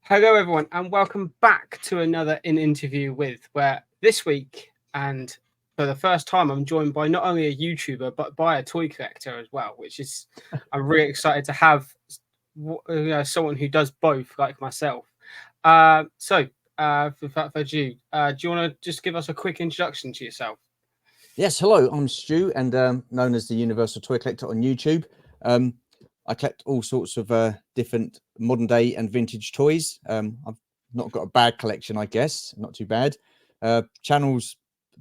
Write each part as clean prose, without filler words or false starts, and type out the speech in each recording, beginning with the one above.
Hello, everyone, and welcome back to another interview with. Where this week, and for the first time, I'm joined by not only a YouTuber but by a toy collector as well, which is I'm really excited to have someone who does both, like myself. Without further ado, do you want to just give us a quick introduction to yourself? Yes, hello, I'm Stu, and known as the Universal Toy Collector on YouTube. I collect all sorts of different modern day and vintage toys. I've not got a bad collection, I guess, not too bad. Channel's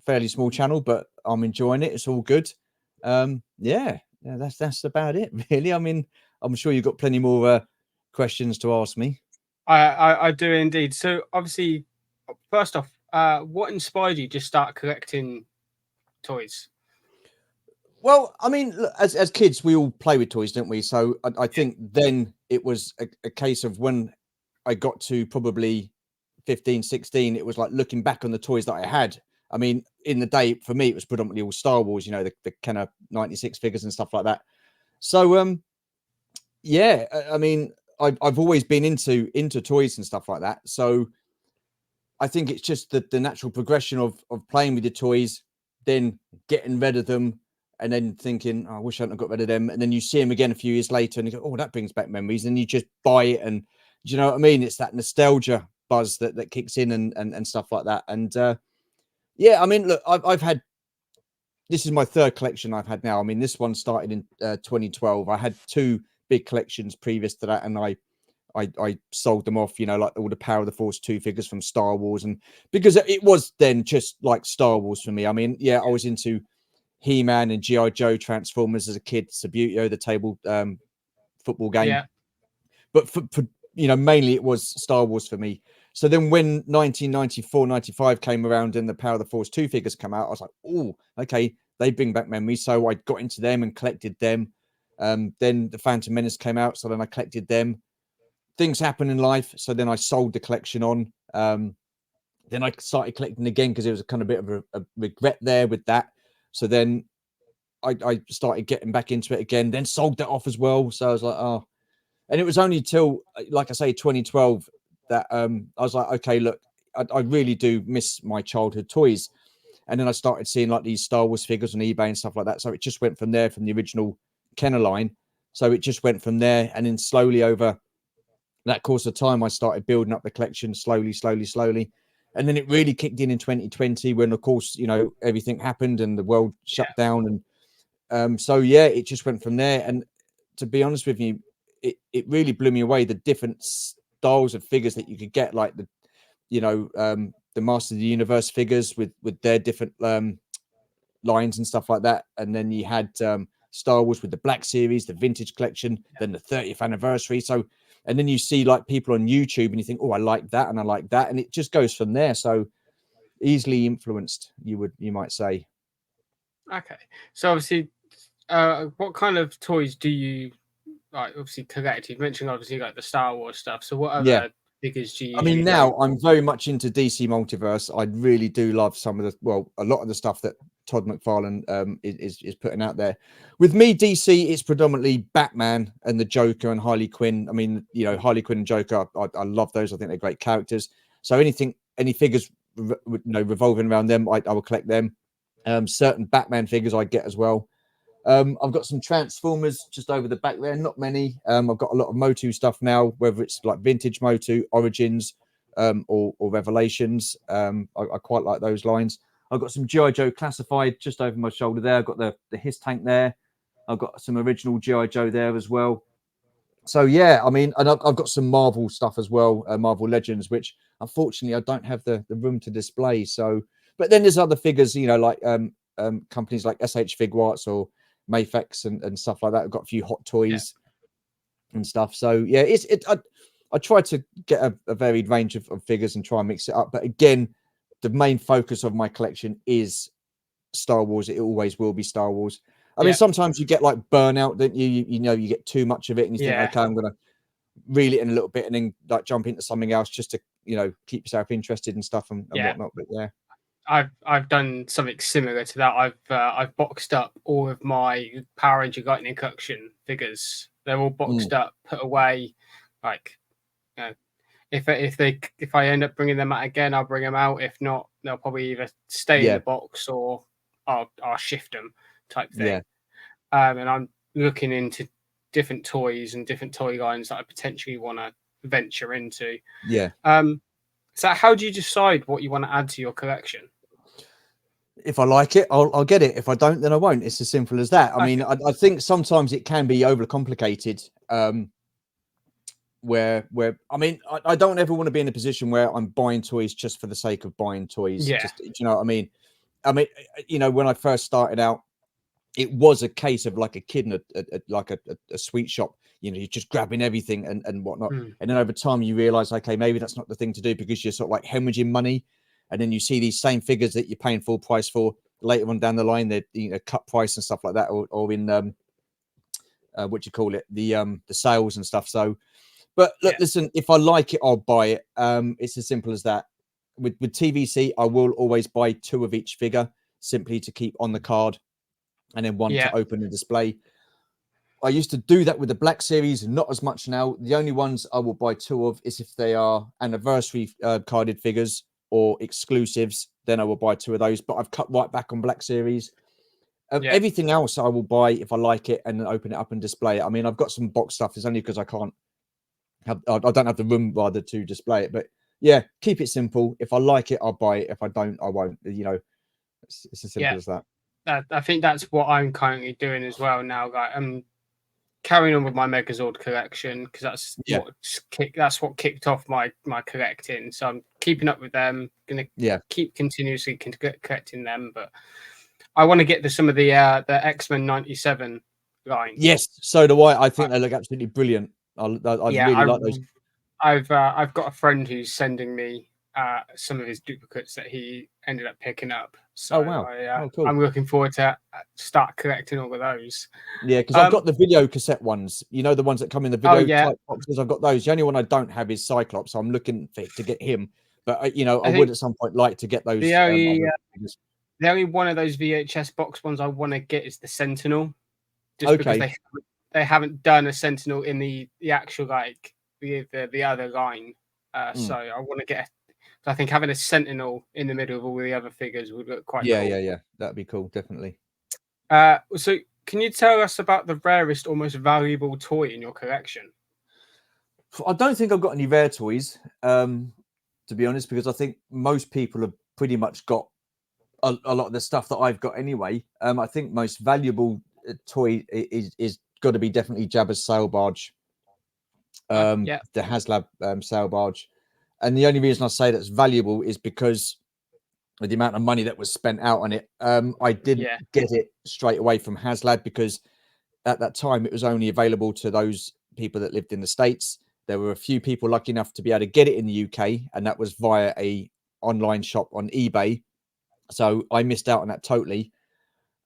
fairly small channel, but I'm enjoying it. It's all good. Yeah, that's about it, really. I mean, I'm sure you've got plenty more questions to ask me. I do indeed. So, obviously, first off, what inspired you to start collecting toys? Well, I mean, look, as kids, we all play with toys, don't we? So I think then it was a case of when I got to probably 15, 16, it was like looking back on the toys that I had. I mean, in the day, for me, it was predominantly all Star Wars, the kind of 96 figures and stuff like that. So, yeah, I mean, I've always been into toys and stuff like that. So I think it's just the natural progression of playing with the toys, then getting rid of them, and then thinking, oh, I wish I hadn't got rid of them. And then you see them again a few years later, and you go, oh, that brings back memories. And you just buy it, and do you know what I mean? It's that nostalgia buzz that kicks in and stuff like that. And yeah, I mean, look, I've had, this is my third collection I've had now. I mean, this one started in 2012. I had two big collections previous to that, and I sold them off, like all the Power of the Force 2 figures from Star Wars. And because it was then just like Star Wars for me. I mean, yeah, I was into He-Man and G.I. Joe Transformers as a kid, Subbuteo, the table football game. Yeah. But for mainly it was Star Wars for me. So then when 1994, 95 came around and the Power of the Force 2 figures come out, I was like, oh, okay, they bring back memories. So I got into them and collected them. Then the Phantom Menace came out, so then I collected them. Things happen in life, so then I sold the collection on. Then I started collecting again because it was a kind of bit of a regret there with that. So then I started getting back into it again, then sold that off as well. So I was like, oh, and it was only till, like I say, 2012 that I was like, okay, look, I really do miss my childhood toys. And then I started seeing like these Star Wars figures on eBay and stuff like that. So it just went from there, from the original Kenner line. So it just went from there, and then slowly over that course of time, I started building up the collection slowly. And then it really kicked in 2020 when, of course, everything happened and the world shut down. And so, yeah, it just went from there. And to be honest with you, it really blew me away, the different styles of figures that you could get, like the Master of the Universe figures with their different lines and stuff like that. And then you had Star Wars with the Black Series, the Vintage Collection, then the 30th anniversary. So, and then you see like people on YouTube and you think, oh, I like that and I like that. And it just goes from there. So easily influenced, you might say. Okay. So obviously, what kind of toys do you like? Obviously, collect. You mentioned obviously like the Star Wars stuff. So what Yeah. other figures do you I mean, usually go? now I'm very much into DC Multiverse. I really do love some of a lot of the stuff that Todd McFarlane is putting out there. With me, DC, it's predominantly Batman and the Joker and Harley Quinn. I mean, Harley Quinn and Joker, I love those. I think they're great characters. So any figures, revolving around them, I will collect them. Certain Batman figures I get as well. I've got some Transformers just over the back there, not many. I've got a lot of Motu stuff now, whether it's like vintage Motu, Origins, or Revelations. I quite like those lines. I've got some G.I. Joe Classified just over my shoulder there. I've got the His tank there. I've got some original G.I. Joe there as well. So yeah, I mean, and I've got some Marvel stuff as well, Marvel Legends, which unfortunately I don't have the room to display. So, but then there's other figures, like companies like SH Figuarts or Mayfex and stuff like that. I've got a few Hot Toys and stuff. So yeah, I try to get a varied range of figures and try and mix it up. But again, the main focus of my collection is Star Wars. It always will be Star Wars. I mean, sometimes you get like burnout, don't you? You get too much of it, and you think, okay, I'm going to reel it in a little bit, and then like jump into something else just to keep yourself interested and stuff and whatnot. But yeah, I've done something similar to that. I've boxed up all of my Power Ranger Lightning collection figures. They're all boxed up, put away, like if I end up bringing them out again, I'll bring them out. If not, they'll probably either stay in the Yeah, box or I'll shift them, type yeah, thing. And I'm looking into different toys and different toy lines that I potentially want to venture into. yeah. So how do you decide what you want to add to your collection? If I like it, I'll get it. If I don't, then I won't. It's as simple as that. I mean, Okay. I think sometimes it can be overcomplicated. Where I mean, I don't ever want to be in a position where I'm buying toys just for the sake of buying toys. Yeah. Just, do you know what I mean? I mean, when I first started out, it was a case of like a kid in a sweet shop. You're just grabbing everything and whatnot. Mm. And then over time, you realize, okay, maybe that's not the thing to do, because you're sort of like hemorrhaging money. And then you see these same figures that you're paying full price for later on down the line. They're cut price and stuff like that, or in what you call it, the sales and stuff. So, but look, Yeah. listen, if I like it, I'll buy it. It's as simple as that. With TVC, I will always buy 2 of each figure, simply to keep on the card, and then 1 Yeah. to open and display. I used to do that with the Black Series, not as much now. The only ones I will buy 2 of is if they are anniversary carded figures or exclusives. Then I will buy 2 of those. But I've cut right back on Black Series. Yeah. Everything else I will buy if I like it, and then open it up and display it. I mean, I've got some box stuff. It's only because I don't have the room rather to display it. But yeah, keep it simple. If I like it, I'll buy it. If I don't, I won't. It's as simple Yeah. as that. I think that's what I'm currently doing as well now. Like, I'm carrying on with my Megazord collection because Yeah, that's what kicked off my collecting. So I'm keeping up with them. Gonna yeah. keep continuously collecting them, but I want to get some of the X-Men '97 line. Yes, so do I. I I, think they look absolutely brilliant. I yeah, really like those. I've got a friend who's sending me some of his duplicates that he ended up picking up. So Oh wow. Oh cool. I'm looking forward to start collecting all of those. Yeah, because I've Um, got the video cassette ones. You know, the ones that come in the oh video yeah, type boxes. I've got those. The only one I don't have is Cyclops. So I'm looking to get him. But I I would think at some point like to get the those only other figures. the only one of those VHS box ones I want to get is the Sentinel, just because Okay. they haven't done a Sentinel in the actual like the other line. So Mm. I want to get. I think having a Sentinel in the middle of all the other figures would look quite Yeah, cool. yeah, yeah. That'd be cool, definitely. So can you tell us about the rarest or most valuable toy in your collection? I don't think I've got any rare toys, to be honest, because I think most people have pretty much got a lot of the stuff that I've got anyway. I think most valuable toy is got to be definitely Jabba's sail barge, Yeah, the HasLab sail barge. And the only reason I say that's valuable is because of the amount of money that was spent out on it. I didn't yeah, get it straight away from HasLab because at that time it was only available to those people that lived in the States. There were a few people lucky enough to be able to get it in the UK, and that was via a online shop on eBay. So I missed out on that totally.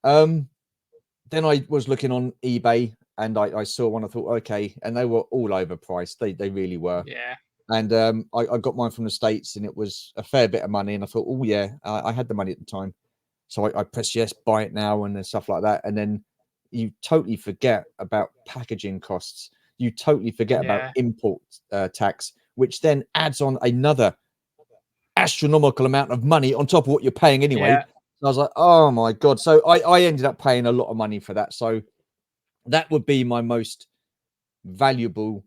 Then I was looking on eBay and I saw one. I thought, okay, and they were all overpriced. They really were. yeah, And I got mine from the States, and it was a fair bit of money. And I thought, oh yeah, I had the money at the time, so I pressed yes, buy it now, and then stuff like that. And then you totally forget about packaging costs. You totally forget about yeah, import tax, which then adds on another astronomical amount of money on top of what you're paying anyway. yeah. And I was like, oh my god! So I ended up paying a lot of money for that. So that would be my most valuable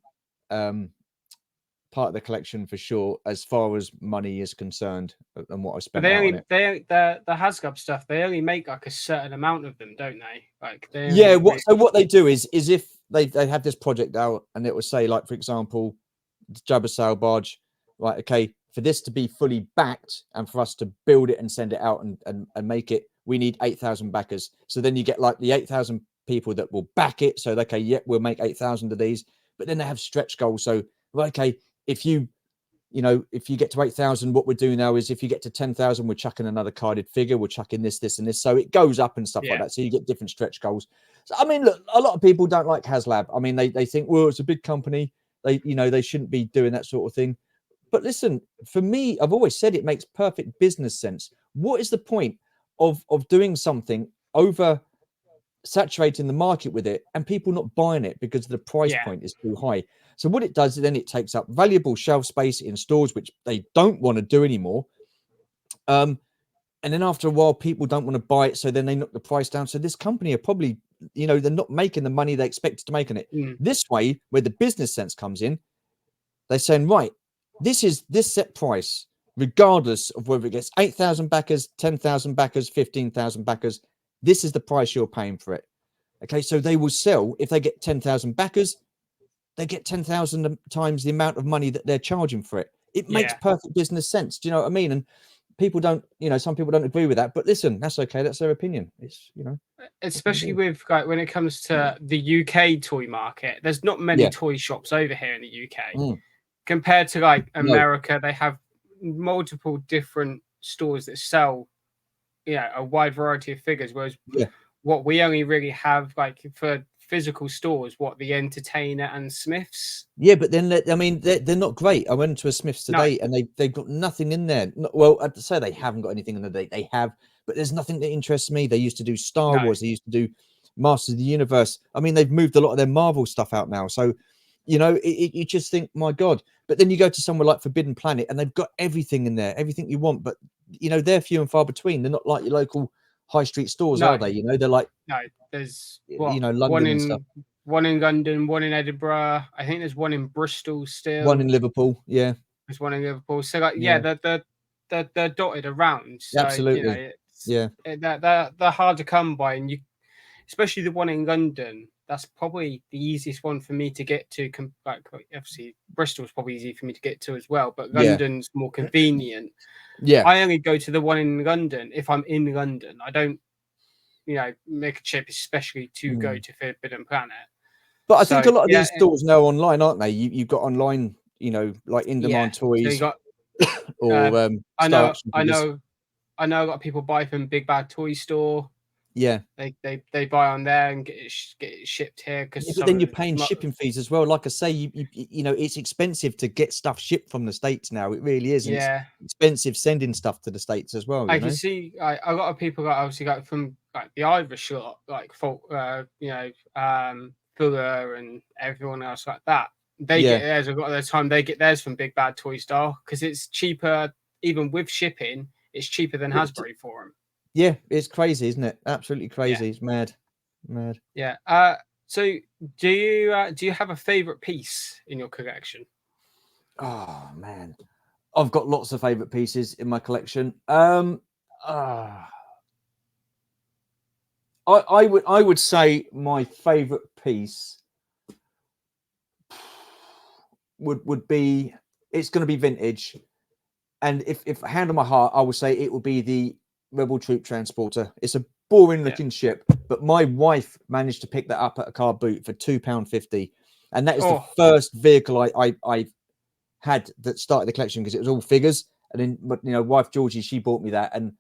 part of the collection for sure, as far as money is concerned, and what I But spent out on it. the Hasgub stuff. They only make like a certain amount of them, don't they? Like they Yeah. only really, What they do is if they have this project out, and it will say, like, for example, Jabba sail barge, right? Okay, for this to be fully backed and for us to build it and send it out and make it, we need 8,000 backers. So then you get like the 8,000 people that will back it. So okay, yeah, we'll make 8,000 of these, but then they have stretch goals. So well, okay, if if you get to 8,000, what we're doing now is if you get to 10,000, we're chucking another carded figure, we're chucking this, and this. So it goes up and stuff like yeah, that. So you get different stretch goals. So, I mean, look, a lot of people don't like HasLab. I mean, they think, well, it's a big company. They shouldn't be doing that sort of thing. But listen, for me, I've always said it makes perfect business sense. What is the point of doing something over saturating the market with it and people not buying it because the price Yeah. point is too high. So what it does is then it takes up valuable shelf space in stores, which they don't want to do anymore. And then after a while, people don't want to buy it. So then they knock the price down. So this company are probably, they're not making the money they expected to make on it. This way, where the business sense comes in, they're saying, right, this is this set price, regardless of whether it gets 8,000 backers, 10,000 backers, 15,000 backers. This is the price you're paying for it. Okay, so they will sell, if they get 10,000 backers, they get 10,000 times the amount of money that they're charging for it. It makes perfect business sense. Do you know what I mean? And people don't, some people don't agree with that, but listen, that's okay. That's their opinion. It's, especially with like when it comes to the UK toy market, there's not many toy shops over here in the UK compared to like America. They have multiple different stores that sell, a wide variety of figures. Whereas what we only really have like for physical stores, what the Entertainer and Smiths. Yeah, but then they're not great. I went to a Smiths today and they've got nothing in there. Well, I'd say they haven't got anything in there. They have, but there's nothing that interests me. They used to do Star Wars. They used to do Masters of the Universe. I mean, they've moved a lot of their Marvel stuff out now. So, you just think, my God. But then you go to somewhere like Forbidden Planet and they've got everything in there, everything you want. But, they're few and far between. They're not like your local high street stores, are they? They're like, there's London and stuff. One in London, one in Edinburgh. I think there's one in Bristol still. One in Liverpool, yeah. There's one in Liverpool. So they're dotted around. So, absolutely, they're hard to come by, and especially the one in London. That's probably the easiest one for me to get to. Like obviously, Bristol's probably easy for me to get to as well, but London's more convenient. Yeah, I only go to the one in London if I'm in London. I don't, make a trip especially to go to Forbidden Planet. But I think a lot of these stores now online, aren't they? You've got online, like in-demand toys. So or I know a lot of people buy from Big Bad Toy Store. Yeah, they buy on there and get it shipped here because. But then you're paying shipping fees as well. Like I say, you it's expensive to get stuff shipped from the States now. It really is. It's expensive sending stuff to the States as well. I can see a lot of people got obviously got from like the Irish lot, like Fuller and everyone else like that. They get theirs a lot of the time. They get theirs from Big Bad Toy Store because it's cheaper, even with shipping. It's cheaper than Hasbro for them. Yeah, it's crazy, isn't it? Absolutely crazy. It's mad. Yeah. So do you have a favorite piece in your collection? Oh man, I've got lots of favorite pieces in my collection. I would say my favorite piece would be, it's going to be vintage, and if hand on my heart, I would say it would be the Rebel Troop Transporter. It's a boring looking ship, but my wife managed to pick that up at a car boot for £2.50, and that is the first vehicle I had that started the collection, because it was all figures. And then wife Georgie, she bought me that, and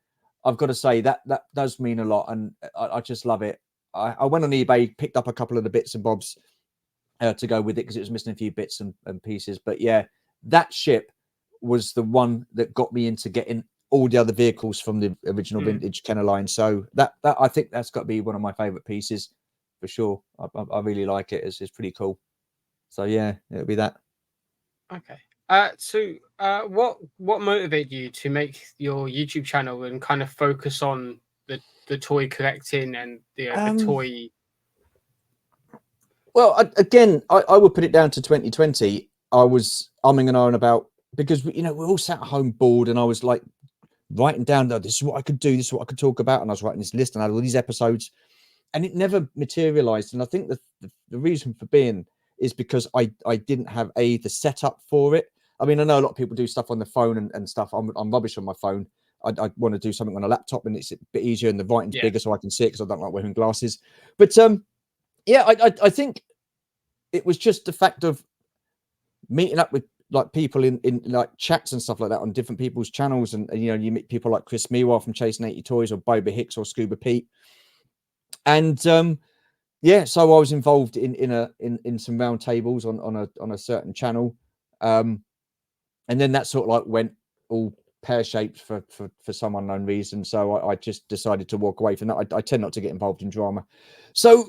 I've got to say that does mean a lot, and I just love it. I went on eBay, picked up a couple of the bits and bobs to go with it, because it was missing a few bits and pieces. But yeah, that ship was the one that got me into getting all the other vehicles from the original vintage Kenner line. So that I think that's got to be one of my favorite pieces for sure. I really like it. It's pretty cool. So yeah, it'll be that. Okay. So what motivated you to make your YouTube channel and kind of focus on the toy collecting and the toy? Well, again, I would put it down to 2020. I was umming and ahhing about, because we're all sat at home bored, and I was like writing down that this is what I could do, this is what I could talk about, and I was writing this list and I had all these episodes, and it never materialized. And I think the reason for being is because I didn't have the setup for it. I mean, I know a lot of people do stuff on the phone and stuff. I'm rubbish on my phone. I want to do something on a laptop, and it's a bit easier, and the writing's bigger so I can see it, because I don't like wearing glasses. But yeah, I think it was just the fact of meeting up with like people in like chats and stuff like that on different people's channels, and you meet people like Chris Mewa from Chasing 80 Toys, or Boba Hicks, or Scuba Pete, and yeah, so I was involved in some round tables on a certain channel, and then that sort of like went all pear-shaped for some unknown reason. So I just decided to walk away from that. I tend not to get involved in drama. So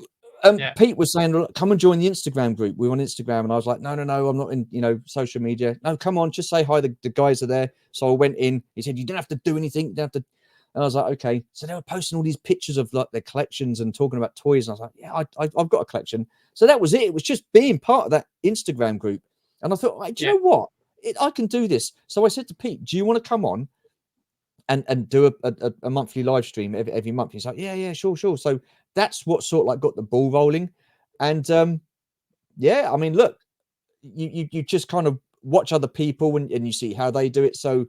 Pete was saying, look, come and join the Instagram group. We're on Instagram. And I was like, no, I'm not in, social media. No, come on, just say hi. The guys are there. So I went in. He said, you don't have to do anything. You don't have to. And I was like, okay. So they were posting all these pictures of like their collections and talking about toys. And I was like, yeah, I've got a collection. So that was it. It was just being part of that Instagram group. And I thought, do you know what? I can do this. So I said to Pete, do you want to come on and do a monthly live stream every month? He's like, yeah, sure. So that's what sort of like got the ball rolling. And I mean, look, you just kind of watch other people and you see how they do it. So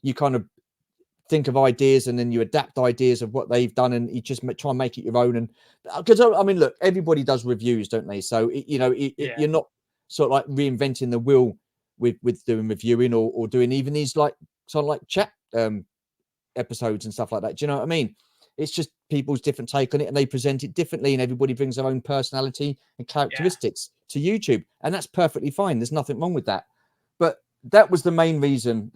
you kind of think of ideas and then you adapt ideas of what they've done and you just try and make it your own. And because I mean, look, everybody does reviews, don't they? So you're not sort of like reinventing the wheel with doing reviewing or doing even these like sort of like chat episodes and stuff like that. Do you know what I mean? It's just people's different take on it and they present it differently and everybody brings their own personality and characteristics to YouTube, and that's perfectly fine. There's nothing wrong with that. But that was the main reason.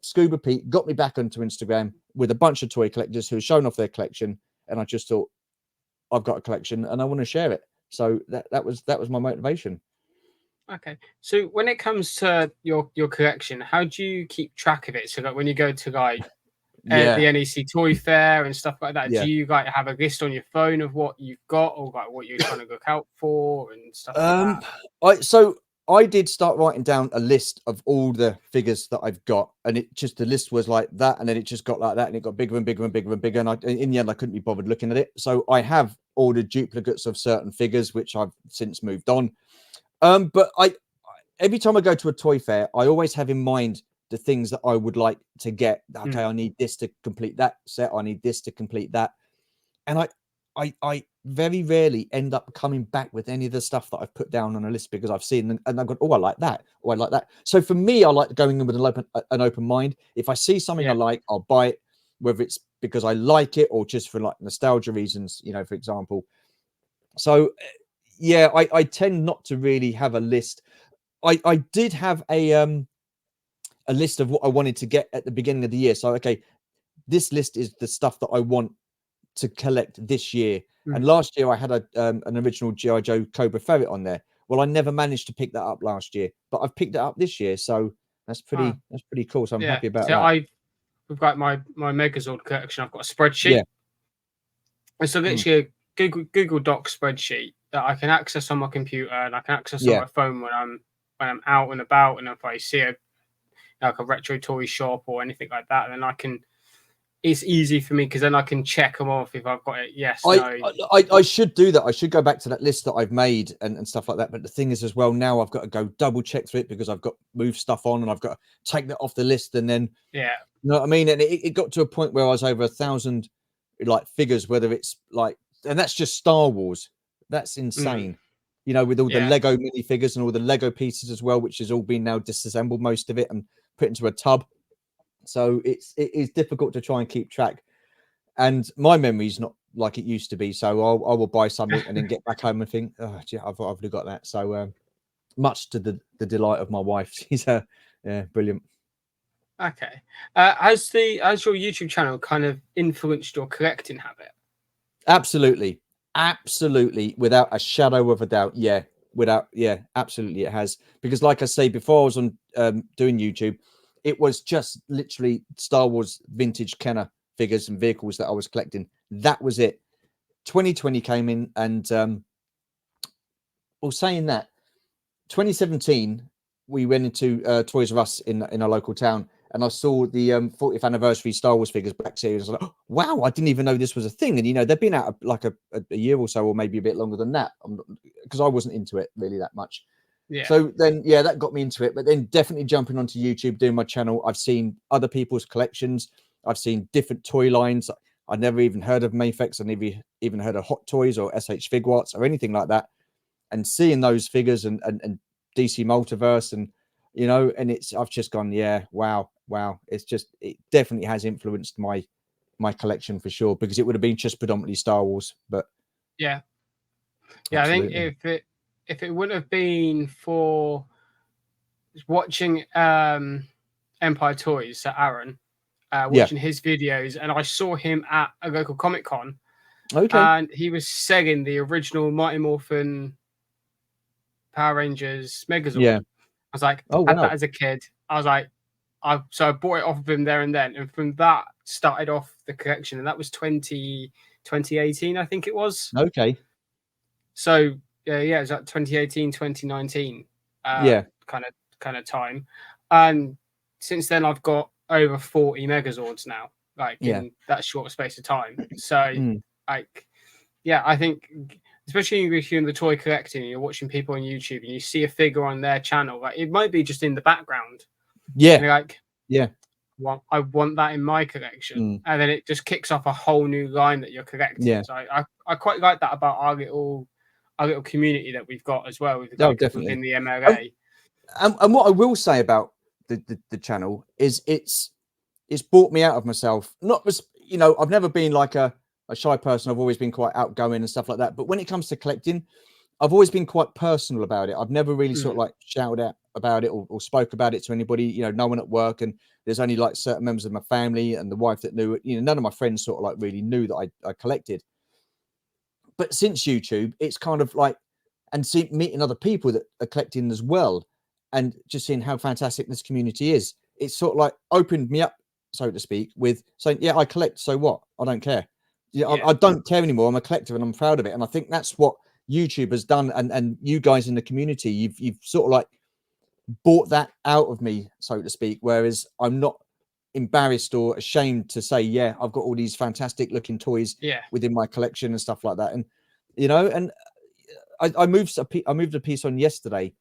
Scuba Pete got me back onto Instagram with a bunch of toy collectors who are showing off their collection, and I just thought, I've got a collection and I want to share it. So that was my motivation. Okay, so when it comes to your collection, how do you keep track of it? So like when you go to like the NEC Toy Fair and stuff like that, do you like have a list on your phone of what you've got or like what you're trying to look out for and stuff like that? I did start writing down a list of all the figures that I've got, and the list was like that, and then it just got like that, and it got bigger and bigger and bigger and bigger, and in the end I couldn't be bothered looking at it. So I have ordered duplicates of certain figures, which I've since moved on. But every time I go to a toy fair, I always have in mind the things that I would like to get. Okay, I need this to complete that set. I need this to complete that. And I very rarely end up coming back with any of the stuff that I've put down on a list because I've seen them and I've gone, oh, I like that. Oh, I like that. So for me, I like going in with an open mind. If I see something I like, I'll buy it, whether it's because I like it or just for like nostalgia reasons, for example. So I tend not to really have a list. I did have a list of what I wanted to get at the beginning of the year. So, okay, this list is the stuff that I want to collect this year. And last year I had an original G.I. Joe Cobra Ferret on there. Well, I never managed to pick that up last year, but I've picked it up this year. So that's pretty cool. So I'm happy about that. We've got my Megazord collection. I've got a spreadsheet. It's literally a Google Doc spreadsheet that I can access on my computer and I can access on my phone when I'm out and about, and if I see like a retro toy shop or anything like that, then it's easy for me because then I can check them off if I've got it. Yes, no. I should do that. I should go back to that list that I've made and stuff like that. But the thing is as well, now I've got to go double check through it because I've got move stuff on and I've got to take that off the list. And then, you know what I mean? And it got to a point where I was over 1,000 like figures, whether it's like, and that's just Star Wars. That's insane. With all the Lego minifigures and all the Lego pieces as well, which has all been now disassembled, most of it, and put into a tub. So it is difficult to try and keep track. And my memory's not like it used to be. So I will buy something and then get back home and think, oh, gee, I've already got that. So much to the delight of my wife. She's brilliant. Okay. Has your YouTube channel kind of influenced your collecting habit? Absolutely. Without a shadow of a doubt. Absolutely it has. Because like I say, before I was on doing YouTube, it was just literally Star Wars vintage Kenner figures and vehicles that I was collecting. That was it. 2020 came in and saying that, 2017 we went into Toys R Us in our local town, and I saw the 40th anniversary Star Wars figures Black Series. I was like, oh, wow, I didn't even know this was a thing. And they've been out like a year or so, or maybe a bit longer than that, because I wasn't into it really that much. So then, that got me into it. But then definitely jumping onto YouTube, doing my channel, I've seen other people's collections. I've seen different toy lines. I'd never even heard of Mafex. I never even heard of Hot Toys or SH Figuarts or anything like that. And seeing those figures and DC Multiverse and, and I've just gone, wow. It definitely has influenced my collection for sure, because it would have been just predominantly Star Wars. But absolutely. I think if it would have been for watching Empire Toys, so Aaron, Yeah. watching his videos, and I saw him at a local Comic Con, Okay. and he was selling the original Mighty Morphin Power Rangers Megazord. Yeah. I was like, Oh had that wow. as a kid. I was like, I bought it off of him there and then, and from that started off the collection, and that was 2018, I think it was. Okay. So yeah, it was like 2018, 2019, Yeah. kind of time, and since then I've got over 40 Megazords now, like Yeah. in that short space of time. So Mm. like, yeah, I think especially if you're in the toy collecting and you're watching people on YouTube and you see a figure on their channel, like it might be just in the background, Yeah. and you're like, Yeah. I want that in my collection, Mm. and then it just kicks off a whole new line that you're collecting. Yeah. So I quite like that about our little community that we've got as well, with Oh, like definitely. within the MLA. And what I will say about the channel is it's brought me out of myself. Not as I've never been like a shy person. I've always been quite outgoing and stuff like that. But when it comes to collecting, I've always been quite personal about it. I've never really sort of Mm, like shouted out about it or spoke about it to anybody, no one at work. And there's only like certain members of my family and the wife that knew it. None of my friends sort of like really knew that I collected. But since YouTube, it's kind of like, and meeting other people that are collecting as well, and just seeing how fantastic this community is, it's sort of like opened me up, so to speak, with saying, yeah, I collect, so what? I don't care. Yeah, yeah, I don't care anymore. I'm a collector and I'm proud of it. And I think that's what YouTube has done, and you guys in the community, you've sort of like bought that out of me, so to speak. Whereas I'm not embarrassed or ashamed to say, yeah, I've got all these fantastic looking toys yeah, within my collection and stuff like that. And and I moved a piece on yesterday,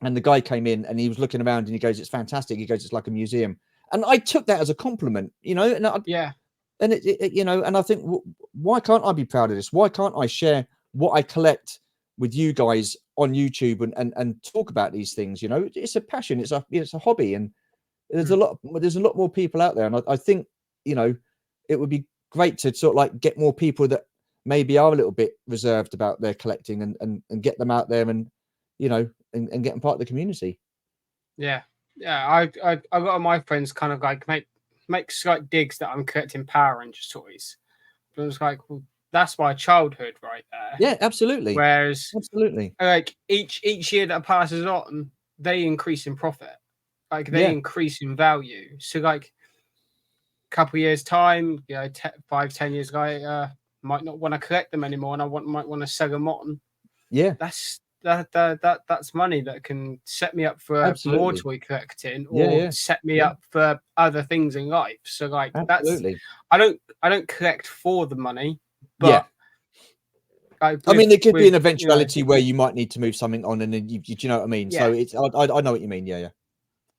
and the guy came in and he was looking around and he goes, "It's fantastic." He goes, "It's like a museum," and I took that as a compliment, yeah, and I think, why can't I be proud of this? Why can't I share what I collect with you guys on YouTube and talk about these things? It's a passion, it's a hobby, and mm, there's a lot more people out there, and I think it would be great to sort of like get more people that maybe are a little bit reserved about their collecting and get them out there and and get them part of the community. yeah, yeah. I got my friends kind of like make slight digs that I'm collecting Power Rangers toys. But I was like, well, that's my childhood right there. Yeah, absolutely, Whereas absolutely. like each year that passes on, they increase in profit, like they Yeah, increase in value. So like couple years time, 5-10 years later, might not want to collect them anymore, and might want to sell them on. yeah, That's money that can set me up for more absolutely. toy collecting, Yeah, or yeah, set me yeah, up for other things in life. So like that's absolutely. I don't collect for the money, Yeah. but like I mean, there could be with an eventuality where you might need to move something on, and then do you know what I mean? So yeah, I know what you mean. Yeah, yeah.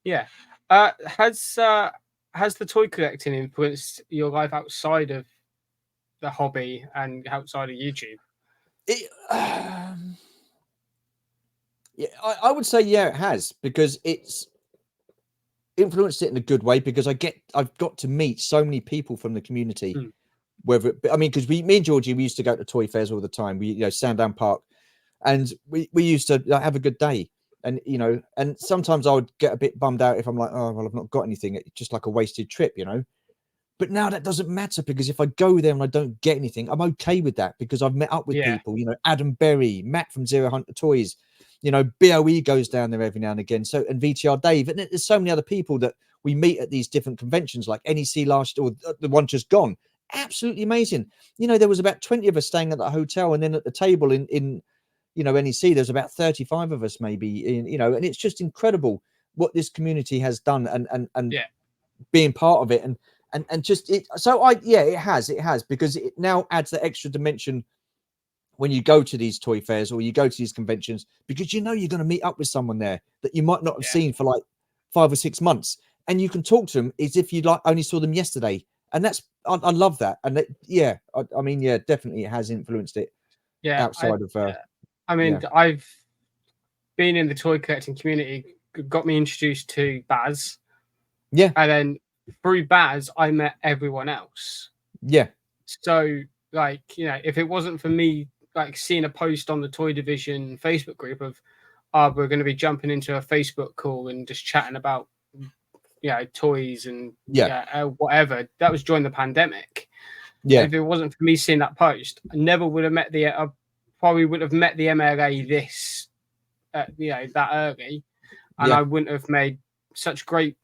yeah. Uh, has uh has the toy collecting influenced your life outside of the hobby and outside of YouTube? It, yeah, I would say yeah, it has, because it's influenced it in a good way, because I've got to meet so many people from the community. Mm, I mean, because me and Georgie, we used to go to toy fairs all the time. Sandown Park, and we used to have a good day. And and sometimes I would get a bit bummed out if I'm like, oh well, I've not got anything. It's just like a wasted trip. But now that doesn't matter, because if I go there and I don't get anything, I'm okay with that, because I've met up with yeah, people, Adam Berry, Matt from Zero Hunter Toys, BOE goes down there every now and again. So, and VTR Dave, and there's so many other people that we meet at these different conventions, like NEC last, or the one just gone. Absolutely amazing. There was about 20 of us staying at that hotel, and then at the table in NEC, there's about 35 of us maybe, and it's just incredible what this community has done, and yeah, being part of it, and just it. So it has, because it now adds the extra dimension when you go to these toy fairs or you go to these conventions, because you're going to meet up with someone there that you might not have yeah, seen for like 5 or 6 months, and you can talk to them as if you like only saw them yesterday. And I love that. And I mean, yeah, definitely it has influenced it yeah. outside of I mean, yeah, I've been in the toy collecting community, got me introduced to Baz, yeah, and then through Baz, I met everyone else. yeah, So, like, if it wasn't for me, like, seeing a post on the Toy Division Facebook group of, we're going to be jumping into a Facebook call and just chatting about toys and Yeah. whatever. That was during the pandemic. Yeah. If it wasn't for me seeing that post, I never would have met I probably would have met the MLA that early, and I wouldn't have made such great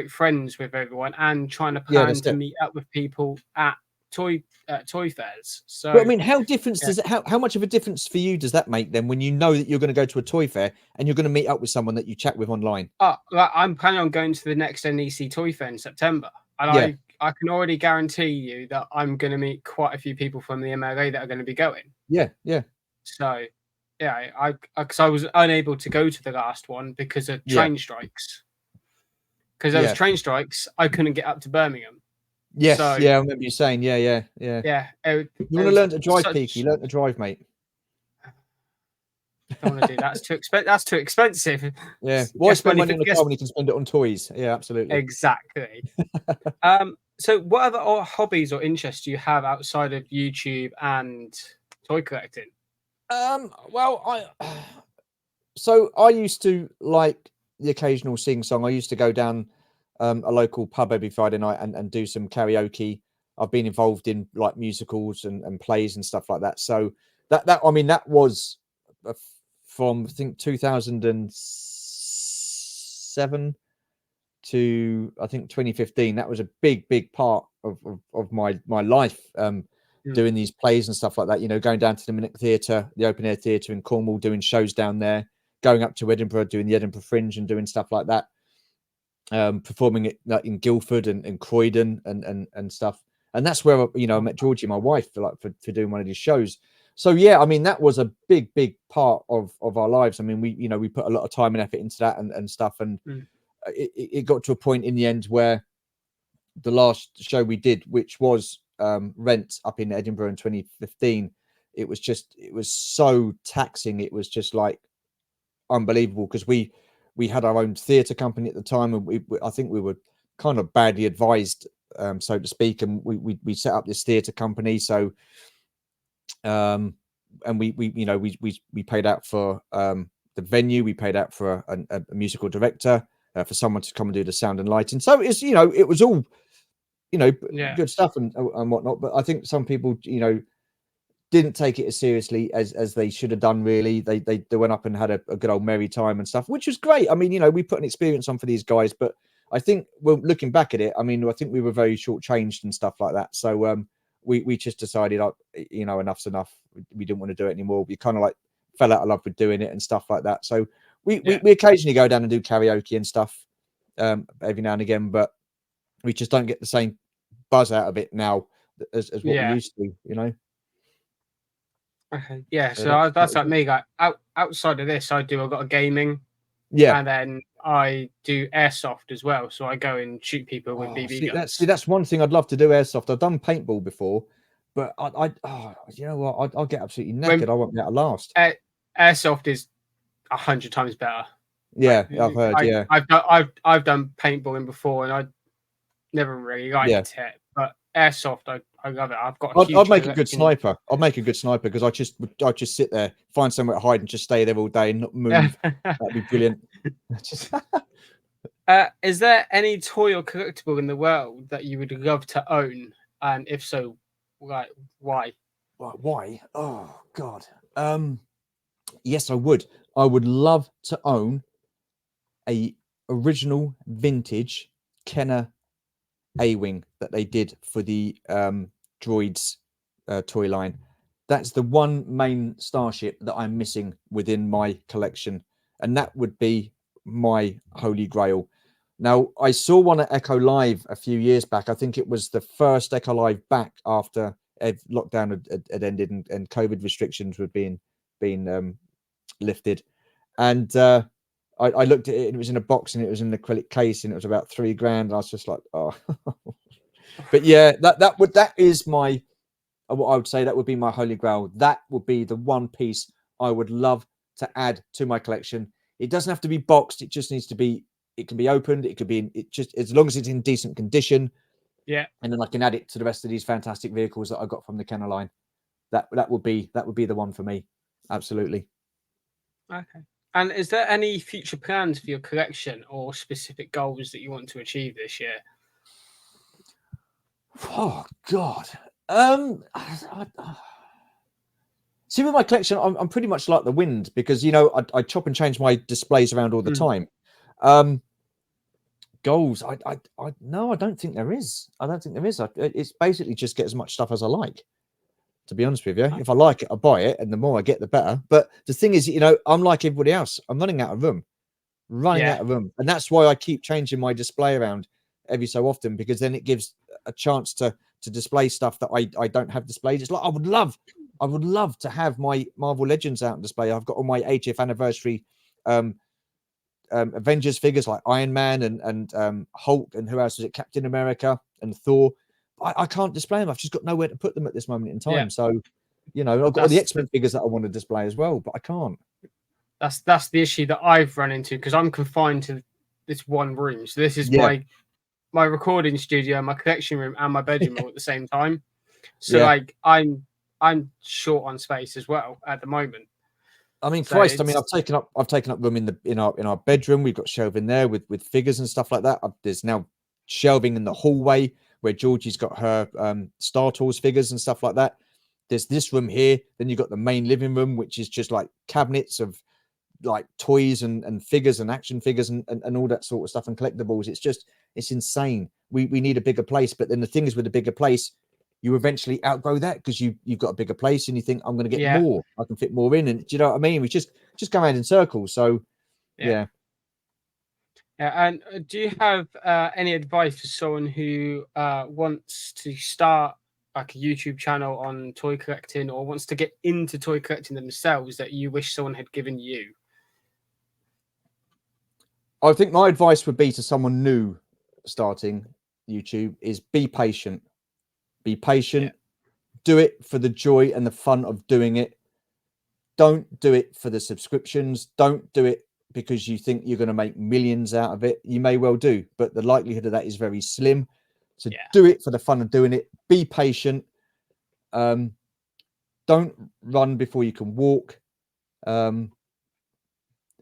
friends with everyone, and trying to Yeah, plan that's to it. meet up with people at toy fairs. So, But I mean, how difference yeah. does it? How much of a difference for you does that make then when you know that you're going to go to a toy fair and you're going to meet up with someone that you chat with online? I'm planning on going to the next NEC Toy Fair in September, and Yeah, I can already guarantee you that I'm going to meet quite a few people from the MLA that are going to be going. yeah. So, yeah, because I was unable to go to the last one because of Yeah, train strikes. Because there was yeah. train strikes, I couldn't get up to Birmingham. Yes, So, yeah. I remember you saying, yeah. yeah, You it want to was learn to drive, Peaky? such. Learn to drive, mate. Don't want to do that. That's too expensive. Yeah. Why Guess spend money money for on a car guess when you can spend it on toys? Yeah, absolutely. exactly. So what other hobbies or interests do you have outside of YouTube and toy collecting? Well, so I used to like the occasional sing song. I used to go down a local pub every Friday night and do some karaoke. I've been involved in like musicals and plays and stuff like that. So I mean that was from I think 2007 to I think 2015. That was a big part of my life. Doing these plays and stuff like that, going down to the Minute Theatre, the open air theatre in Cornwall, doing shows down there, going up to Edinburgh, doing the Edinburgh Fringe and doing stuff like that, performing it in Guildford and Croydon and stuff. And that's where I met Georgie, my wife, for doing one of these shows. So yeah, I mean that was a big part of our lives. I mean we put a lot of time and effort into that and stuff, and it got to a point in the end where the last show we did, which was Rent up in Edinburgh in 2015, it was so taxing. It was just like unbelievable because we had our own theatre company at the time, and I think we were kind of badly advised, so to speak, and we set up this theatre company. So and we paid out for the venue, we paid out for a musical director, for someone to come and do the sound and lighting. So it was all good stuff and whatnot. But I think some people, didn't take it as seriously as they should have done. Really, they went up and had a good old merry time and stuff, which was great. I mean, we put an experience on for these guys, but I think, well, looking back at it, I mean, I think we were very shortchanged and stuff like that. So we just decided, enough's enough. We didn't want to do it anymore. We kind of like fell out of love with doing it and stuff like that. So we occasionally go down and do karaoke and stuff every now and again, but we just don't get the same buzz out of it now as what we used to, Okay. Yeah, so that's like me. Like outside of this, I do a lot of gaming. Yeah, and then I do airsoft as well. So I go and shoot people with BB guns. That's one thing I'd love to do. Airsoft. I've done paintball before, but you know what? I'll get absolutely knackered. I won't be able to last. Airsoft is 100 times better. Yeah, I've heard. Yeah, I've done paintballing before, and I never really liked it. But airsoft, I love it. I've got. I'd make a good sniper. I'd make a good sniper because I just sit there, find somewhere to hide, and just stay there all day and not move. That'd be brilliant. Is there any toy or collectible in the world that you would love to own, and if so, why? Why? Oh God. Yes, I would. I would love to own a original vintage Kenner A-wing that they did for the droids toy line. That's the one main starship that I'm missing within my collection, and that would be my holy grail. Now, I saw one at Echo Live a few years back. I think it was the first Echo Live back after lockdown had ended and COVID restrictions were being lifted. And I looked at it, and it was in a box, and it was in an acrylic case, and it was about $3,000. And I was just like, oh. But yeah, that is my, what I would say, that would be my holy grail. That would be the one piece I would love to add to my collection. It doesn't have to be boxed. It just needs to be. It can be opened. It could be just as long as it's in decent condition. Yeah, and then I can add it to the rest of these fantastic vehicles that I got from the Kenner line. That would be the one for me. Absolutely. Okay. And is there any future plans for your collection or specific goals that you want to achieve this year? Oh God. See, with my collection, I'm pretty much like the wind because I chop and change my displays around all the time. Goals, no, I don't think there is. I don't think there is. It's basically just get as much stuff as I like. To be honest with you, if I like it, I buy it, and the more I get, the better. But the thing is, I'm like everybody else. I'm running out of room, and that's why I keep changing my display around every so often, because then it gives a chance to display stuff that I don't have displayed. It's like I would love to have my Marvel Legends out on display. I've got all my 80th anniversary Avengers figures like Iron Man and Hulk, and who else was it? Captain America and Thor. I can't display them. I've just got nowhere to put them at this moment in time. Yeah. So, I've got all the X-Men figures that I want to display as well, but I can't. That's the issue that I've run into, because I'm confined to this one room. So this is my recording studio, my collection room, and my bedroom all at the same time. So like I'm short on space as well at the moment. I mean, so Christ! I mean, I've taken up room in our bedroom. We've got shelving there with figures and stuff like that. There's now shelving in the hallway where Georgie's got her Star Tours figures and stuff like that. There's this room here. Then you've got the main living room, which is just like cabinets of like toys and figures and action figures and all that sort of stuff and collectibles. It's insane. We need a bigger place. But then the thing is, with a bigger place, you eventually outgrow that, because you've got a bigger place and you think, I'm going to get more. I can fit more in. And do you know what I mean? We just go around in circles. So, yeah. And do you have any advice for someone who wants to start like a YouTube channel on toy collecting, or wants to get into toy collecting themselves, that you wish someone had given you? I think my advice would be to someone new starting YouTube is be patient. Be patient. Do it for the joy and the fun of doing it. Don't do it for the subscriptions. Don't do it because you think you're going to make millions out of it. You may well do, but the likelihood of that is very slim. So do it for the fun of doing it. Be patient. Don't run before you can walk.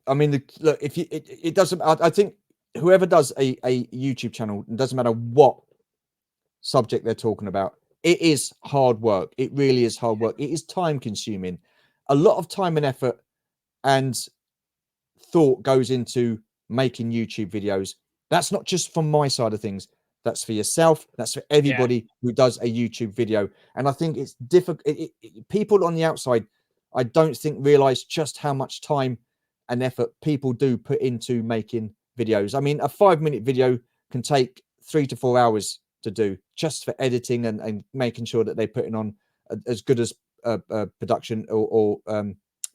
I mean, look, if you, it doesn't. I think whoever does a YouTube channel, it doesn't matter what subject they're talking about, it is hard work. It really is hard work. It is time consuming. A lot of time and effort and thought goes into making YouTube videos. That's not just from my side of things. That's for yourself. That's for everybody who does a YouTube video. And I think it's difficult. People on the outside, I don't think realize just how much time and effort people do put into making videos. I mean, a 5-minute video can take 3 to 4 hours to do, just for editing and making sure that they're putting on as good as production or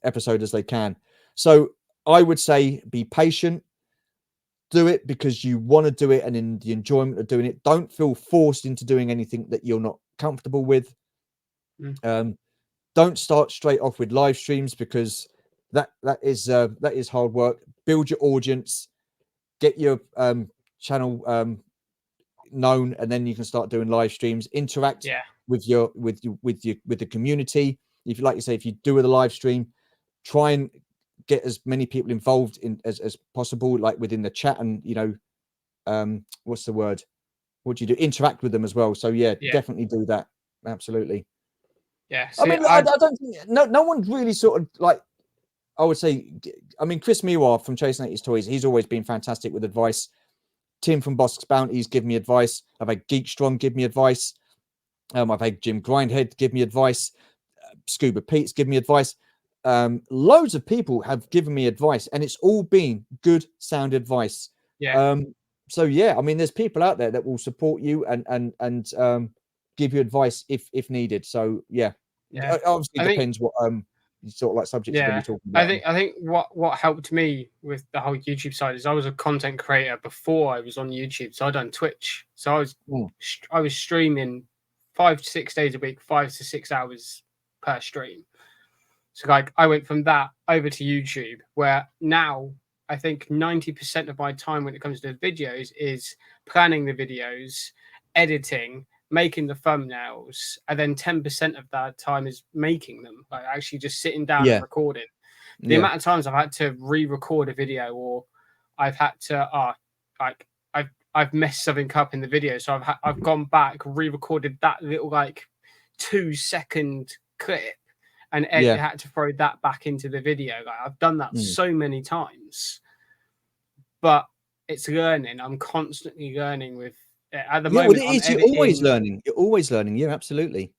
episode as they can. So I would say be patient. Do it because you want to do it and in the enjoyment of doing it. Don't feel forced into doing anything that you're not comfortable with. Don't start straight off with live streams, because that is hard work. Build your audience, get your channel known, and then you can start doing live streams. Interact with the community. If, like you say, if you do a live stream, try and get as many people involved in as possible, like within the chat, and what's the word? What do you do? Interact with them as well. So definitely do that. Absolutely. Yeah. See, I mean, I don't think no one's really sort of like, I would say, I mean, Chris Miwa from Chasing 80s Toys, he's always been fantastic with advice. Tim from Bosk's Bounties give me advice. I've had Geek Strong give me advice. I've had Jim Grindhead give me advice. Scuba Pete's give me advice. Loads of people have given me advice, and it's all been good sound advice. So I mean, there's people out there that will support you and give you advice if needed. So obviously it depends what sort of like subjects you're going to be talking about. I think what helped me with the whole YouTube side is I was a content creator before I was on YouTube. So I done Twitch. So I was streaming 5 to 6 days a week, 5 to 6 hours per stream. So like I went from that over to YouTube, where now I think 90% of my time when it comes to videos is planning the videos, editing, making the thumbnails, and then 10% of that time is making them, like actually just sitting down and recording. The amount of times I've had to re-record a video, or I've had to like I've messed something up in the video, so I've gone back, re-recorded that little like 2-second clip, and had to throw that back into the video. Like I've done that so many times, but it's learning. I'm constantly learning with it. At the moment. Well, it is. You're always learning. You're always learning. Yeah, absolutely.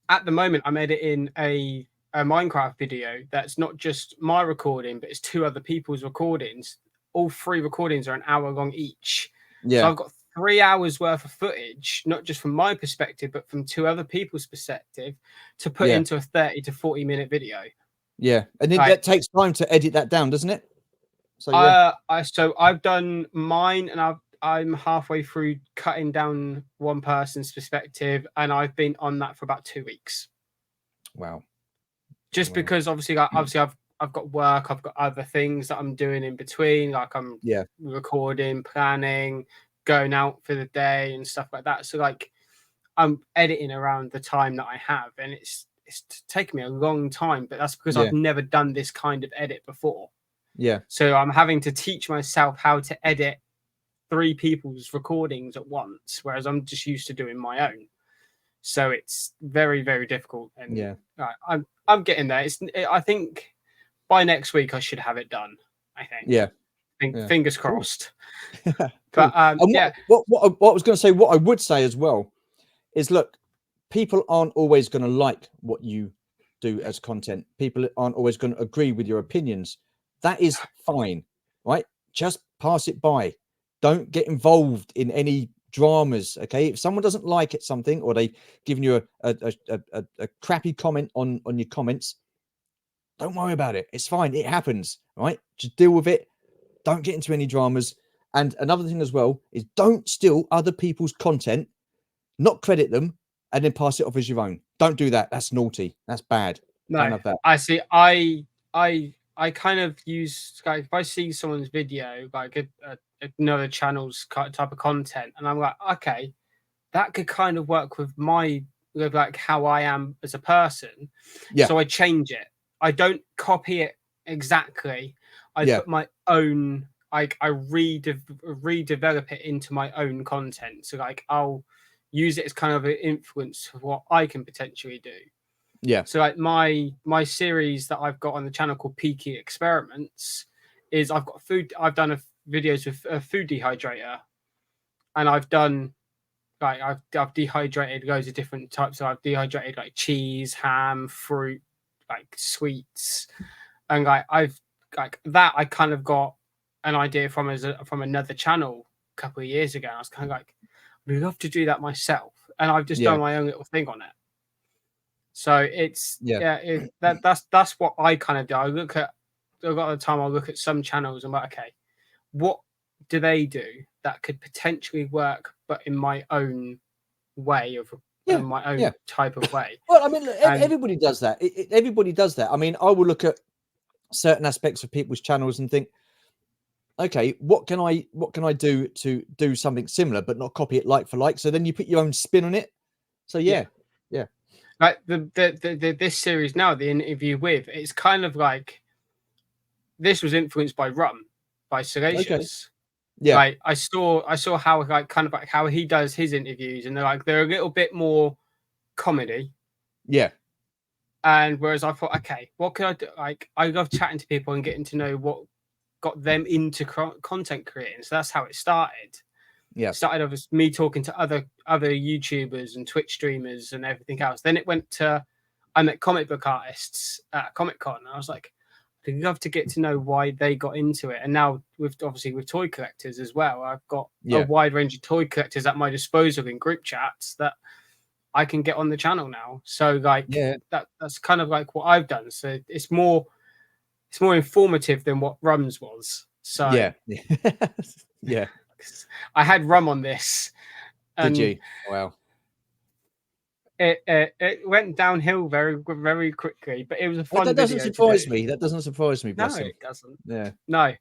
At the moment, I'm editing a Minecraft video that's not just my recording, but it's 2 other people's recordings. All 3 recordings are an hour long each. Yeah. So I've got 3 hours worth of footage, not just from my perspective, but from 2 other people's perspective, to put into a 30 to 40-minute video. Yeah, and then that takes time to edit that down, doesn't it? So so I've done mine, and I'm halfway through cutting down one person's perspective, and I've been on that for about 2 weeks. Wow. Just because obviously I've got work, I've got other things that I'm doing in between, like I'm recording, planning, going out for the day and stuff like that. So like I'm editing around the time that I have, and it's taken me a long time, but that's because I've never done this kind of edit before. Yeah. So I'm having to teach myself how to edit 3 people's recordings at once, whereas I'm just used to doing my own. So it's very, very difficult. And I'm getting there. I think by next week I should have it done. I think. Yeah. Fingers crossed. Cool. But what I was going to say, what I would say as well is, look, people aren't always going to like what you do as content. People aren't always going to agree with your opinions. That is fine, right? Just pass it by. Don't get involved in any dramas. Okay, if someone doesn't like it, something, or they giving you a crappy comment on your comments, don't worry about it. It's fine. It happens, right? Just deal with it. Don't get into any dramas. And another thing as well is, don't steal other people's content, not credit them, and then pass it off as your own. Don't do that. That's naughty. That's bad. No, don't have that. I see. I kind of use, like, if I see someone's video, like another channel's type of content, and I'm like, okay, that could kind of work with like how I am as a person. Yeah. So I change it. I don't copy it exactly. I put my own, like, I redevelop it into my own content. So like I'll use it as kind of an influence for what I can potentially do. Yeah. So like my series that I've got on the channel called Peaky Experiments is I've done videos with a food dehydrator, and I've done like I've dehydrated loads of different types. So I've dehydrated like cheese, ham, fruit, like sweets, and like I kind of got an idea from another channel a couple of years ago. And I was kind of like, I'd love to do that myself, and I've just done my own little thing on it. So it's that's what I kind of do. I look at a lot of the time. I'll look at some channels and I'm like, okay, what do they do that could potentially work, but in my own way of my own type of way? Well, I mean, everybody does that. Everybody does that. I mean, I will look at certain aspects of people's channels and think, okay, what can I do to do something similar but not copy it like for like? So then you put your own spin on it. So yeah. Like this series now, the interview with, it's kind of like this was influenced by Rum, by Salacious. Okay. Yeah, like I saw how like kind of like how he does his interviews, and they're a little bit more comedy. Yeah. And whereas I thought, okay, what can I do? Like I love chatting to people and getting to know what got them into content creating. So that's how it started. Yeah, started off as me talking to other YouTubers and Twitch streamers and everything else. Then it went to I met comic book artists at Comic-Con, and I was like, I'd love to get to know why they got into it. And now with toy collectors as well, I've got a wide range of toy collectors at my disposal in group chats that I can get on the channel now. So like that's kind of like what I've done. So it's more informative than what Rum's was. So yeah. I had Rum on this. Did you? Wow. It went downhill very, very quickly, but it was a fun. That doesn't surprise me. That doesn't surprise me. No, it doesn't. Yeah. No.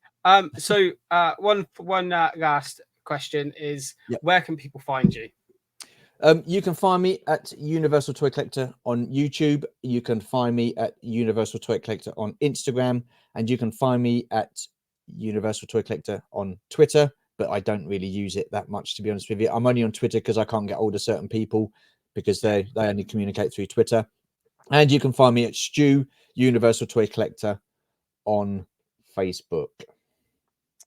So one last question is, where can people find you? You can find me at Universal Toy Collector on YouTube. You can find me at Universal Toy Collector on Instagram, and you can find me at Universal Toy Collector on Twitter. But I don't really use it that much, to be honest with you. I'm only on Twitter because I can't get hold of certain people because they only communicate through Twitter. And you can find me at Stu Universal Toy Collector on Facebook.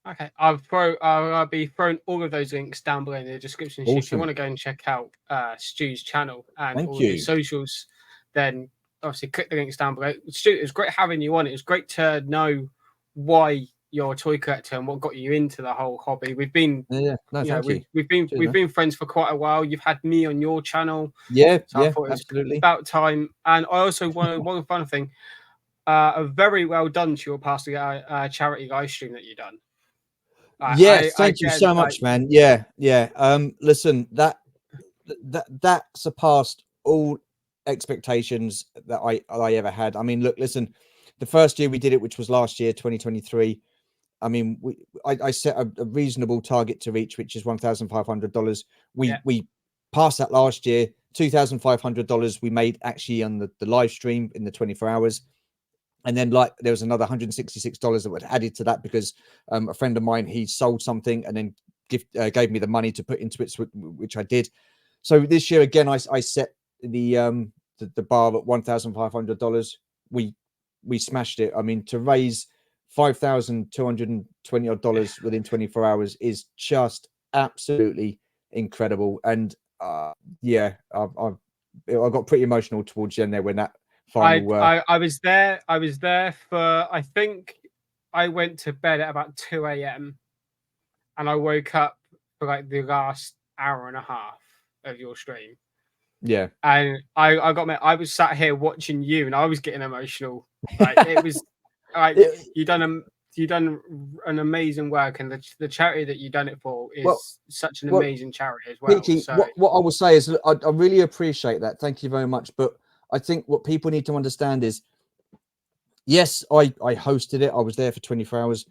Okay, I'll be throwing all of those links down below in the description. So if you want to go and check out Stu's channel and all of his socials, then obviously click the links down below. Stu, it was great having you on. It was great to know why you're a toy collector and what got you into the whole hobby. We've been we've been friends for quite a while. You've had me on your channel. So I thought it was absolutely about time. And I also wanted one final thing. A very well done to your past charity live stream that you done. Yes, thank you so much, man. Yeah. Listen, that surpassed all expectations that I ever had. I mean, look, listen, the first year we did it, which was last year, 2023. I mean, I set a reasonable target to reach, which is $1,500. We passed that last year. $2,500 we made actually on the live stream in the 24 hours. And then there was another $166 that was added to that because a friend of mine, he sold something and then gave me the money to put into it, which I did. So this year again, I set the bar at $1,500. We smashed it. I mean, to raise $5,220 within 24 hours is just absolutely incredible. And I got pretty emotional towards the end there when that final. I was there for, I think I went to bed at about 2 a.m. and I woke up for like the last hour and a half of your stream. Yeah. And I was sat here watching you and I was getting emotional. Like it was like you done an amazing work, and the charity that you done it for is such an amazing charity as well. Peaky, what I will say is I really appreciate that. Thank you very much. But I think what people need to understand is, yes, I hosted it. I was there for 24 hours.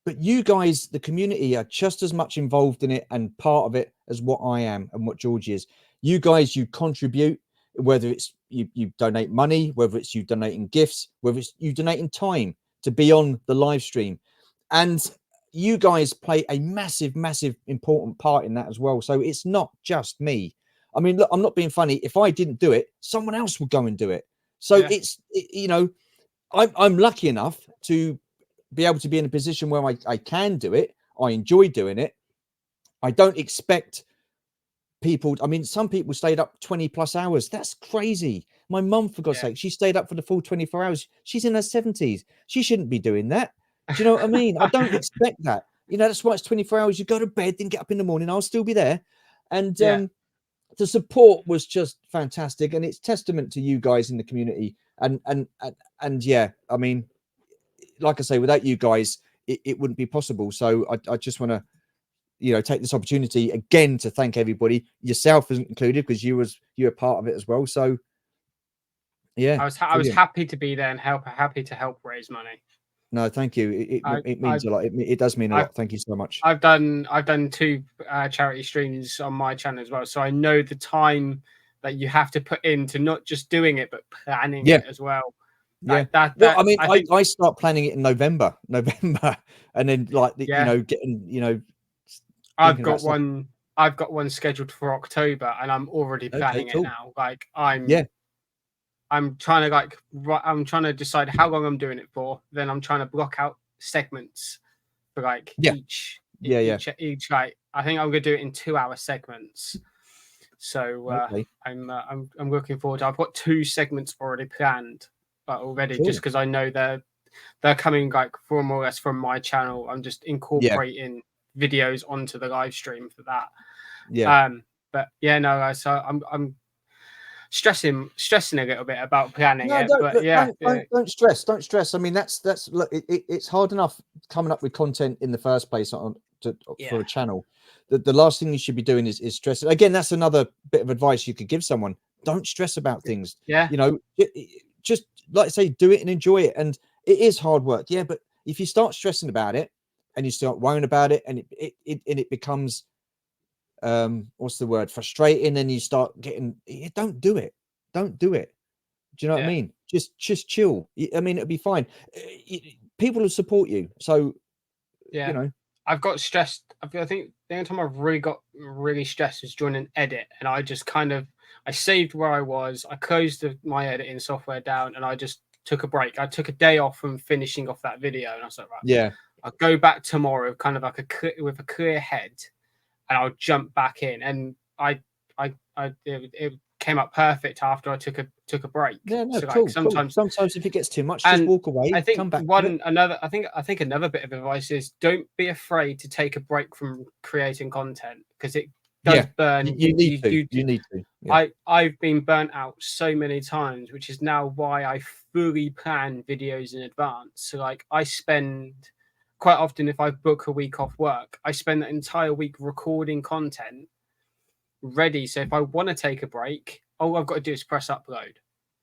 But you guys, the community, are just as much involved in it and part of it as what I am and what George is. You guys, you contribute, whether it's you donate money, whether it's you donating gifts, whether it's you donating time to be on the live stream. And you guys play a massive, massive, important part in that as well. So it's not just me. I mean, look, I'm not being funny. If I didn't do it, someone else would go and do it. So I'm lucky enough to be able to be in a position where I can do it. I enjoy doing it. I don't expect people. I mean, some people stayed up 20 plus hours. That's crazy. My mum, for God's sake, she stayed up for the full 24 hours. She's in her 70s. She shouldn't be doing that. Do you know what I mean? I don't expect that. That's why it's 24 hours. You go to bed, then get up in the morning. I'll still be there. And the support was just fantastic. And it's testament to you guys in the community. And yeah, I mean, like I say, without you guys, it wouldn't be possible. So I just want to, take this opportunity again to thank everybody, yourself isn't included because you were part of it as well. So yeah, I was happy to be there and happy to help raise money. No, thank you. It means a lot. It does mean a lot. Thank you so much. I've done 2 charity streams on my channel as well, so I know the time that you have to put into not just doing it but planning it as well. Like I start planning it in November, and then getting I've got one scheduled for October, and I'm already planning it now. Like I'm trying to decide how long I'm doing it for. Then I'm trying to block out segments for each. Like I think I'm gonna do it in 2-hour segments. So I'm looking forward to. I've got 2 segments already planned already, just because I know they're coming more or less from my channel. I'm just incorporating videos onto the live stream for that. But so I'm stressing a little bit about planning it. Don't stress. I mean, that's look, it's hard enough coming up with content in the first place for a channel. The last thing you should be doing is stressing. Again, that's another bit of advice you could give someone. Don't stress about things. Just like I say, do it and enjoy it. And it is hard work, but if you start stressing about it and you start worrying about it, and it becomes what's the word, frustrating, and you start getting, don't do it. Don't do it. Do you know what I mean? Just chill. I mean, it'll be fine. People will support you. So, yeah, you know, I've got stressed. I think the only time I've really got really stressed was during an edit, and I just I saved where I was. I closed my editing software down, and I just took a break. I took a day off from finishing off that video, and I was like, right, yeah, I'll go back tomorrow, kind of like with a clear head, and I'll jump back in. And it came up perfect after I took a break. yeah, no, So like cool. sometimes, Sometimes if it gets too much, just and walk away, I think come back to it. another bit of advice is don't be afraid to take a break from creating content, because it does Yeah, burn you need to. you. You need to. Yeah, I've been burnt out so many times, which is now why I fully plan videos in advance. So like I spend quite often, if I book a week off work, I spend that entire week recording content ready. So if I want to take a break, all I've got to do is press upload,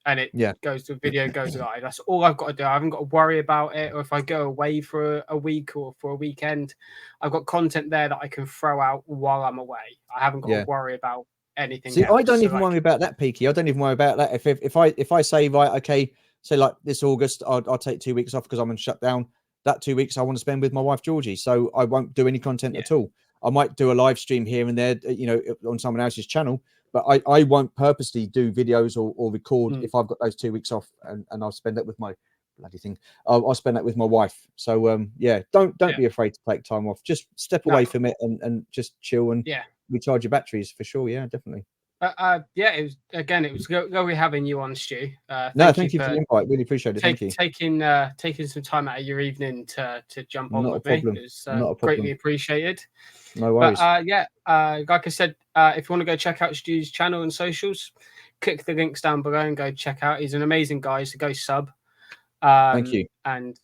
and yeah, the video goes live. That's all I've got to do. I haven't got to worry about it. Or if I go away for a week or for a weekend, I've got content there that I can throw out while I'm away. I haven't got yeah. to worry about anything See, else. I don't So even worry about that, Peaky. I don't even worry about that. If I say, right, okay, so like this August, I'll take 2 weeks off because I'm on shutdown. That 2 weeks I want to spend with my wife Georgie, so I won't do any content yeah, at all. I might do a live stream here and there, you know, on someone else's channel, but I won't purposely do videos or record if I've got those 2 weeks off, and I'll spend that with my bloody thing. I'll spend that with my wife. So yeah, don't be afraid to take time off. Just step away from it and just chill and yeah. recharge your batteries for sure. Yeah, definitely. Yeah, it was lovely having you on, Stu. No, Thank you thank you for for the invite. Really appreciate it. Thank you. taking some time out of your evening to jump on Not a with me. problem. It's Not a greatly problem. appreciated. No But worries. yeah, like I said, if you want to go check out Stu's channel and socials, click the links down below and go check out. He's an amazing guy, so go sub. Thank you. And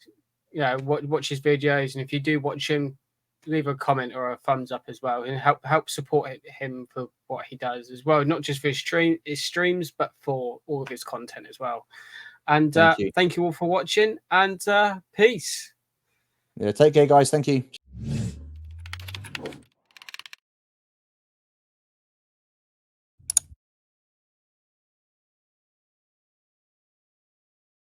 watch his videos, and if you do watch him, leave a comment or a thumbs up as well, and help support him for what he does as well, not just for his streams, but for all of his content as well. And Thank you. thank you all for watching, and peace. Yeah, take care, guys. Thank you.